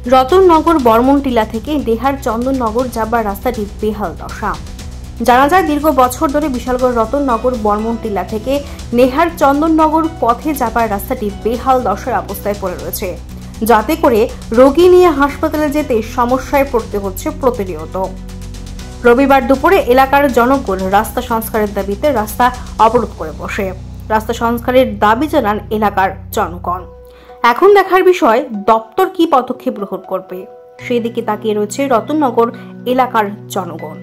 রতননগর বর্মনটিলা থেকে দেহার চন্দননগর যাবার রাস্তাটি বেহাল দশা। জানা যায়, দীর্ঘ বছর ধরে বিশালগড় রতননগর বর্মনটিলা থেকে নেহার চন্দননগর পথে যাবার রাস্তাটি বেহাল দশার অবস্থায় পড়ে রয়েছে, যাতে করে রোগী নিয়ে হাসপাতালে যেতে সমস্যায় পড়তে হচ্ছে প্রতিনিয়ত। রবিবার দুপুরে এলাকার জনগণ রাস্তা সংস্কারের দাবিতে রাস্তা অবরোধ করে বসে। রাস্তা সংস্কারের দাবি জানান এলাকার জনগণ। এখন দেখার বিষয় দপ্তর কি পদক্ষেপ গ্রহণ করবে, সেই দিকে তাকিয়ে রয়েছে রতননগর এলাকার জনগণ।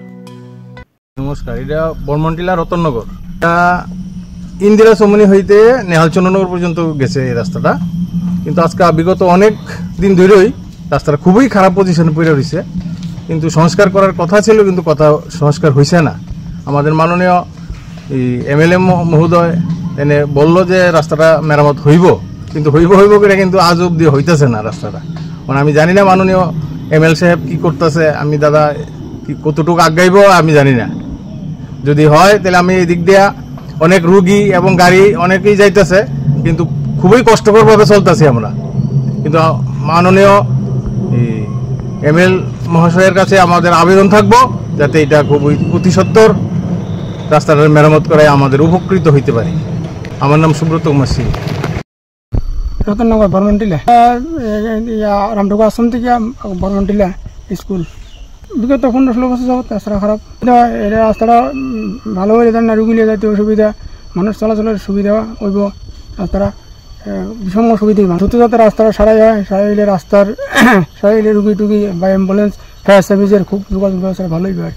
নমস্কার, এটা বর্মনটিলা রতননগর, এটা ইন্দিরা চমনি হইতে নেহাল চন্দননগর পর্যন্ত গেছে এই রাস্তাটা। কিন্তু আজকে বিগত অনেক দিন ধরেই রাস্তাটা খুবই খারাপ পজিশনে পড়ে রয়েছে। কিন্তু সংস্কার করার কথা ছিল, কিন্তু কথা সংস্কার হয়েছে না। আমাদের মাননীয় এমএলএ মহোদয় এনে বললো যে রাস্তাটা মেরামত হইব, কিন্তু হইব করে কিন্তু আজ অব্দি হইতেছে না রাস্তাটা। মানে আমি জানি না মাননীয় এমএলএ সাহেব কি করতেছে, আমি দাদা কি কতটুকু আগাইব আমি জানি না। যদি হয় তাহলে আমি এই দিক দিয়া অনেক রুগী এবং গাড়ি অনেকেই যাইতেছে, কিন্তু খুবই কষ্টকরভাবে চলতেছি আমরা। কিন্তু মাননীয় এমএলএ মহাশয়ের কাছে আমাদের আবেদন থাকবো যাতে এটা খুবই অতি সত্বর রাস্তাটার মেরামত করায় আমাদের উপকৃত হইতে পারি। আমার নাম সুব্রত কুমার সিং, রতননগর বর্মনটিলা, রামঢুকা আশ্রম থেকে বর্মনটিলা স্কুল। বিগত 15-16 বছর যাবত রাস্তাটা খারাপ। এটা রাস্তাটা ভালো হয়ে যেতেন না, রুগী নিয়ে যাইতে অসুবিধা, মানুষ চলাচলের সুবিধা হইব। রাস্তাটা বিষম সুবিধা দ্রুত যাতে রাস্তাটা সারাই হয়, সারাইলে রাস্তার সারাইলে রুগী টুগী বা অ্যাম্বুলেন্স ফায়ার সার্ভিসের খুব যোগাযোগ ব্যবস্থা ভালোই হয়।